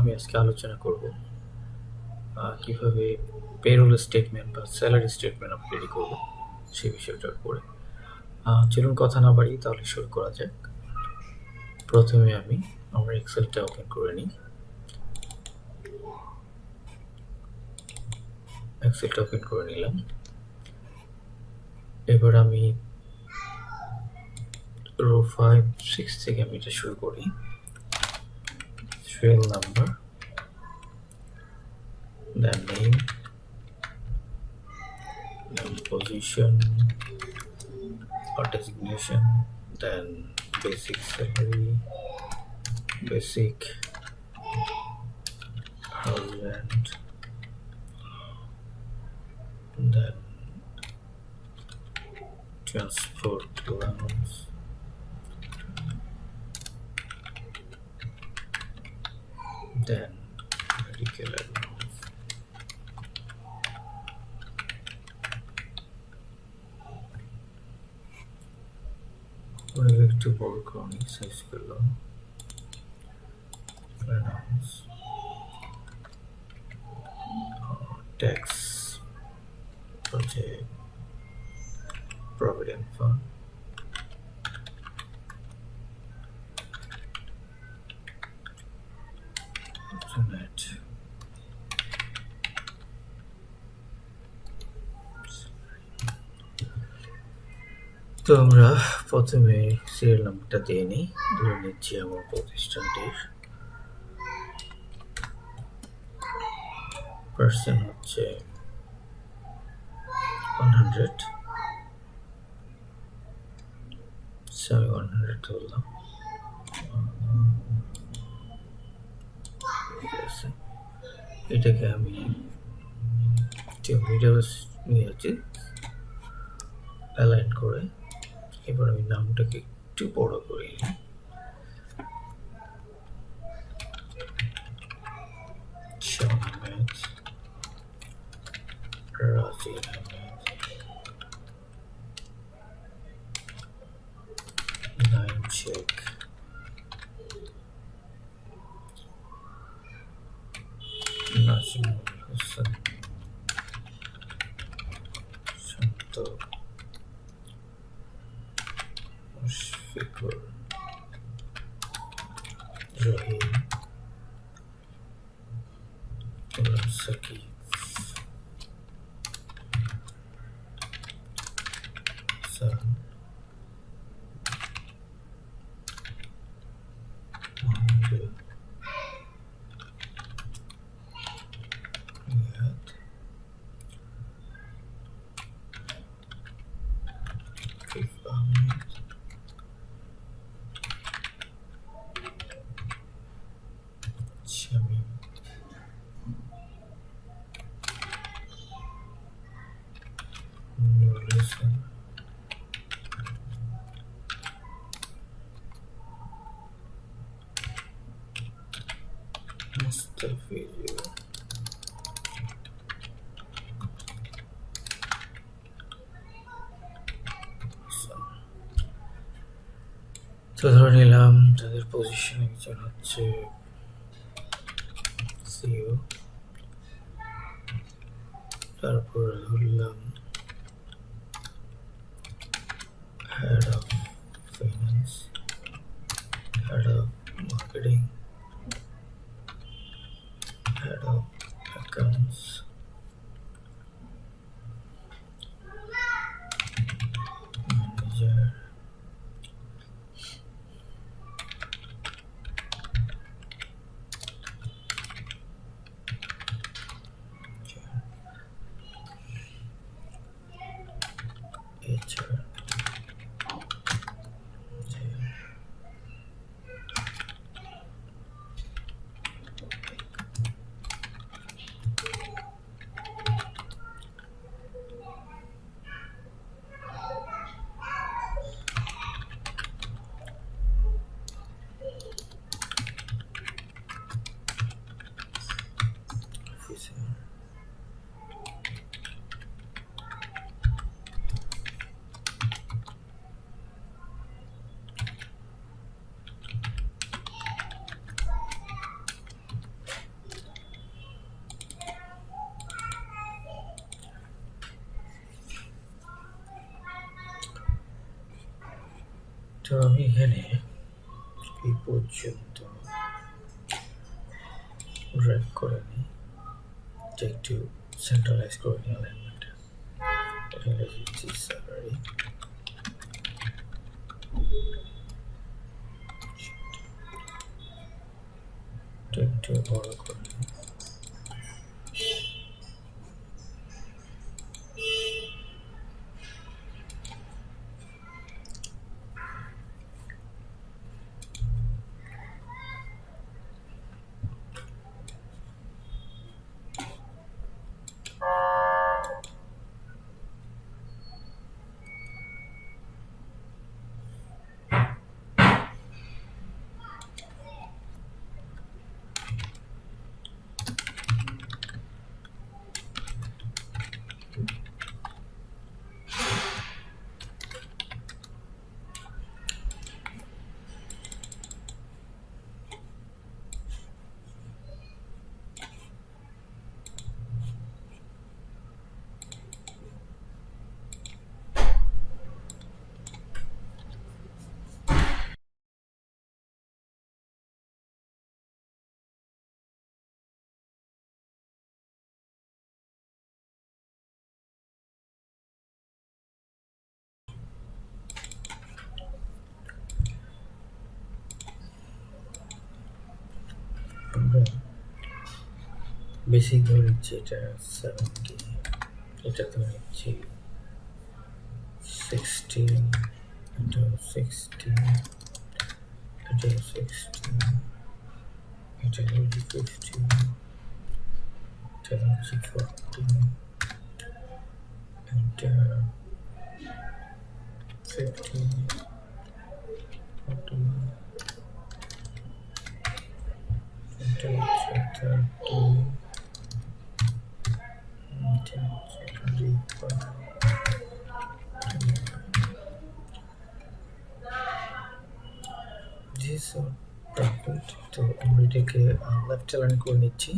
আমি আজকে আলোচনা করব কিভাবে পেরোল স্টেটমেন্ট বা স্যালারি স্টেটমেন্ট আমি রেডি করব সেই বিষয়টার উপরে। চলুন কথা না বাড়িয়ে তাহলে শুরু করা যাক। প্রথমে আমি আমার এক্সেলটা ওপেন করে নিই। এক্সেলটা ওপেন করে নিলাম। এবার আমি রো 5, 6 থেকে আমি এটা শুরু করি। serial number, then name, then position or designation, then basic salary, basic house rent, then transport allowance, then medical allowance, একটু বড় করুন, সাইজ করলাম, allowance, tax, project, provident fund, net. তো আমরা প্রথমে সিরিয়াল নাম্বারটা দিয়ে নিই। ধরে নিচ্ছি আমার প্রতিষ্ঠানটির পার্সেন্ট হচ্ছে 100, আমি 100 ধরলাম। ঠিক আছে, এটাকে আমি মিডল নিয়ে যাচ্ছি অ্যালাইন করে। এবার আমি নামটাকে একটু বড় করে নিই। রাজি নাইম শেখ, নাজিমুল হোসেন, শান্ত, মুশফিকুর রহিম, সাকিব, হাসান, মাহমুদুল, রিয়াদ, আফিফ আহমেদ, শামীম, নুরুল হাসান, মুস্তাফিজুর, তো ধরে নিলাম তাদের পজিশন একজন হচ্ছে সিও, তারপর ধরলাম head of finance, head of marketing, head of accounts, manager, HR, তো আমি এখানে এই পর্যন্ত ড্র্যাগ করে নিই, একটু সেন্ট্রালাইজ করে নিই অ্যালাইনমেন্টটা। এটা লিখছি স্যালারি, একটু বড় করে নিই। আমরা বেসিক ধরে নিচ্ছি এটা 70, এটা ধরে নিচ্ছি 60, এটা 60, এটা 60, এটা 50, এটা 40, এটা 50, 40, এটা 30, এটা 25, প্রফিট। তো আমরা এটাকে লেফট অ্যালাইন করে নিচ্ছি,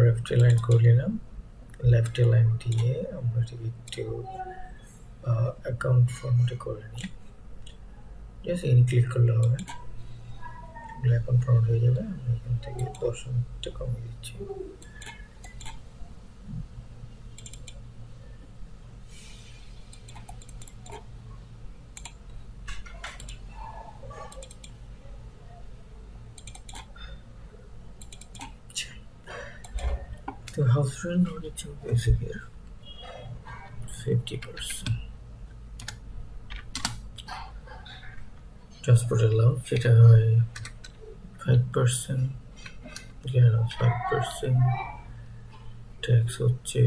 লেফট অ্যালাইন করে নিলাম। লেফট অ্যালাইন দিয়ে আমরা এটাকে একটু অ্যাকাউন্ট ফর্মেটে করে নিই। জাস্ট এখানে ক্লিক করলে হবে, অ্যাকাউন্ট ফর্মেট হয়ে যাবে। আমরা এখান থেকে 10 মিনিটটা কমিয়ে দিচ্ছি। তো হাউস রেন্ট হচ্ছে বেসিকের 50%, ট্রান্সপোর্ট অ্যালাউন্স সেটা হয় 5%, এখানে 5%, ট্যাক্স হচ্ছে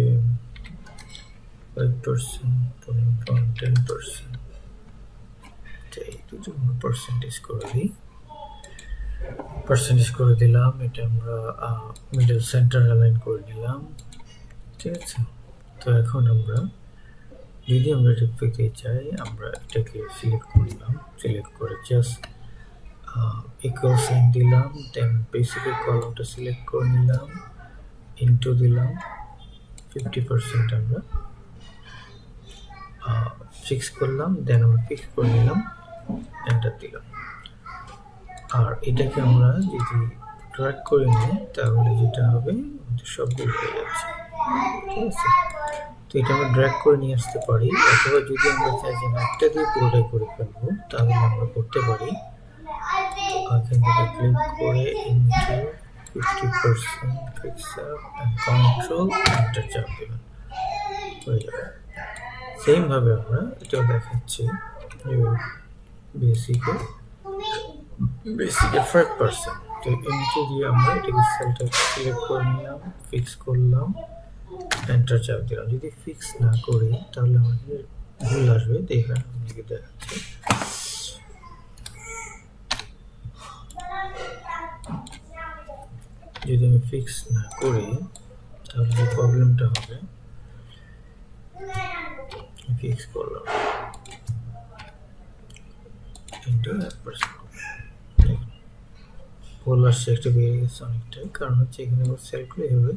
5%, পুলিং ফান্ড 10%। এই দুটো পার্সেন্টেজ করে দিই, পার্সেন্টেজ করে দিলাম। এটা আমরা মিডল সেন্টার অ্যালাইন করে নিলাম, ঠিক আছে। তো এখন আমরা যদি আমরা এটা পেতে চাই, আমরা এটাকে সিলেক্ট করলাম, সিলেক্ট করে জাস্ট ইকুয়াল সাইন দিলাম, দেন বেসিকের কলমটা সিলেক্ট করে নিলাম, ইনটু দিলাম, 50% আমরা ফিক্স করলাম, দেন আমরা ফিক্স করে নিলাম, এন্টার দিলাম। আর এটাকে আমরা যদি ড্র্যাগ করে নিই তাহলে যেটা হবে সবগুলো হয়ে যাচ্ছে, ঠিক আছে। তো এটা আমরা ড্র্যাগ করে নিয়ে আসতে পারি, অথবা যদি আমরা চাই যে একটা দিয়ে পুরোটাই করে ফেলবো তাহলে আমরা করতে পারি এখান থেকে ক্লিক করে into 50% fix up and control enter চাপ দেবেন, হয়ে যাবে। সেম ভাবে আমরা এটাও দেখাচ্ছি যে বেসিকে 5%। তো ইনটু দিয়ে আমরা এটাকে সেলটা সিলেক্ট করে নিলাম, ফিক্স করলাম, এন্টার চাপ দিলাম। যদি ফিক্স না করি তাহলে আমাদের ভুল আসবে, দেখেন আপনাকে দেখাচ্ছি। যদি আমি ফিক্স না করি তাহলে যে প্রবলেমটা হবে, ফিক্স করলাম ইনটু 1%, ভুল আসছে, একটা বেড়ে গেছে অনেকটাই, কারণ হচ্ছে এখানে সেলগুলো হবে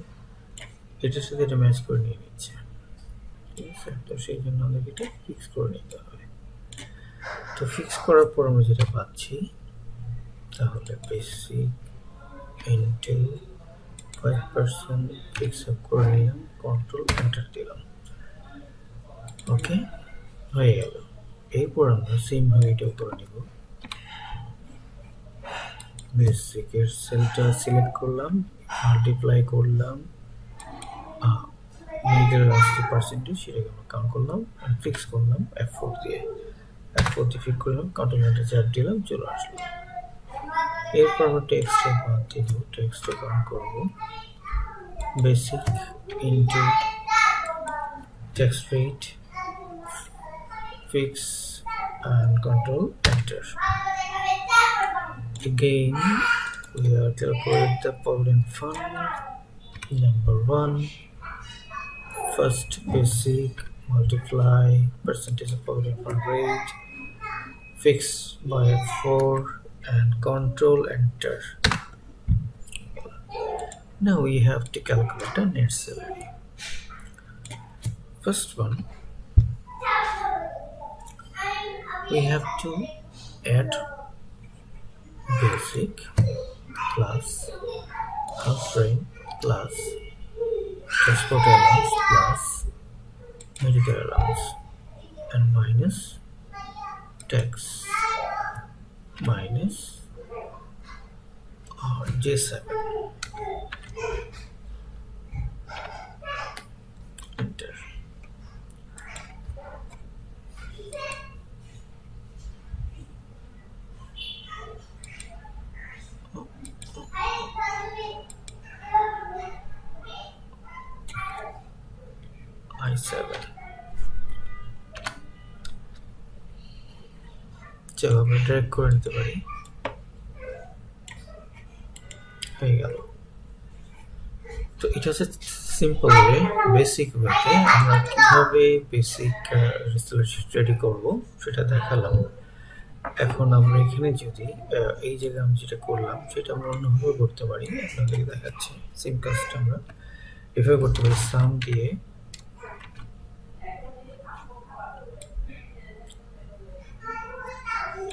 এটার সাথে এটা ম্যাচ করে নিয়ে নিচ্ছে, ঠিক আছে। তো সেই জন্য আমাদেরকে এটা ফিক্স করে নিতে হবে। তো ফিক্স করার পর আমরা যেটা পাচ্ছি তাহলে বেসিক ইন্টু 5% ফিক্স আপ করে নিলাম, কন্ট্রোল এন্টার দিলাম। ওকে, হয়ে গেল। এরপর আমরা সেম ভাবে এটাও করে নিব। বেসিকের সেলটা সিলেক্ট করলাম, মাল্টিপ্লাই করলাম, মিডল লাস্ট পার্সেন্টেজ সেটাকে আমরা কাউন্ট করলাম, ফিক্স করলাম F4 দিয়ে। F4 দিয়ে ফিক্স করলাম, কন্ট্রোল এন্টার চাপ দিলাম, চলে আসলো। এরপর আমরা টেক্সটে বাদ দিব, টেক্সটে কাউন্ট করব basic into text rate, fix and control enter. Again we are calculate the provident fund. Number 1, first basic multiply percentage of provident fund rate, fix by 4 and control enter. Now we have to calculate a net salary. First one, we have to add basic plus house rent plus transport allowance plus medical allowance and minus tax minus J7. Enter. I7. চলো আমরা drag করে নিতে পারি, হয়ে গেল। তো এটা হচ্ছে সিম্পল ওয়ে, বেসিক ওয়েতে আমরা কিভাবে বেসিক রেডি করব সেটা দেখালাম। এখন আমরা এখানে যদি এই জায়গায় আমি যেটা করলাম সেটা আমরা অন্যভাবে করতে পারি, আপনাদেরকে দেখাচ্ছি। সেম কাজটা আমরা এভাবে করতে পারি, সাম দিয়ে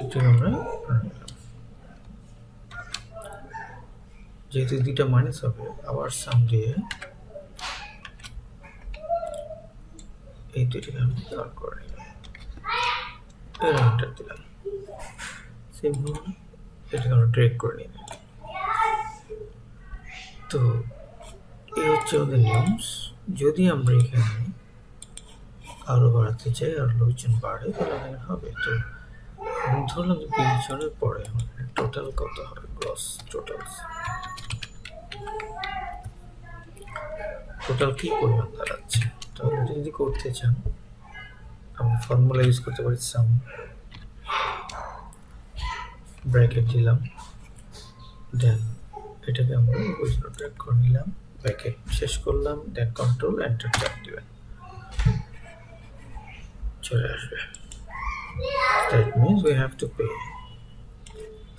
এটা আমরা যেহেতু দুইটা মাইনাস হবে, আবার সাম দিয়ে এই দুইটাকে আমি কাট করে নিলাম, এর এন্টার দিলাম। সিম্পল, এটাকে আমরা ড্র্যাগ করে নিলাম। তো এই হচ্ছে আমাদের নিয়মস। যদি আমরা এখানে আরো বাড়াতে চাই, আর লোকজন বাড়ে তাহলে এখানে হবে। তো ধরলাম যে 20 জনের পরে আমাদের টোটাল কত হবে, গ্রস টোটাল কি পরিমাণ দাঁড়াচ্ছে। তাহলে এটা যদি করতে চান আমরা ফর্মুলা ইউজ করতে পারি, সাম ব্র্যাকেট দিলাম, দেন এটাকে আমরা ওইজন্য ড্র্যাগ করে নিলাম, ব্র্যাকেট শেষ করলাম, দেন কন্ট্রোল এন্টার চাপ দিবেন, চলে আসবে। That means we have to pay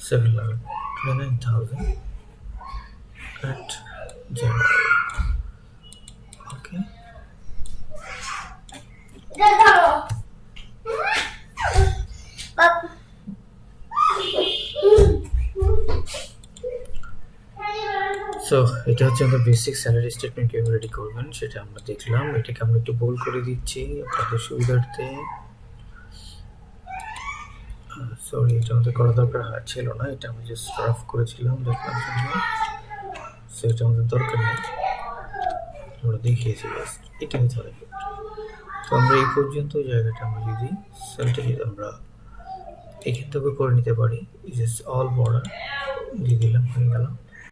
7,29,000 at January. Okay. So এটা হচ্ছে আমাদের বেসিক স্যালারি স্টেটমেন্ট কিভাবে রেডি করবেন সেটা আমরা দেখলাম। এটাকে আমরা একটু বোল্ড করে দিচ্ছি আপনাদের সুবিধার্থে। সরি, এটা আমাদের করা দরকার ছিল না, এটা আমি জাস্ট রাফ করেছিলাম দেখার জন্য, সেটা আমাদের দরকার নেই, আমরা দেখিয়েছি জাস্ট এটা হচ্ছে আমাদের ক্ষেত্রে। তো আমরা এই পর্যন্ত জায়গাটা আমরা যদি সেলটা যদি আমরা এখান থেকে করে নিতে পারি, জাস্ট অল বর্ডার দিয়ে দিলাম, হয়ে গেল।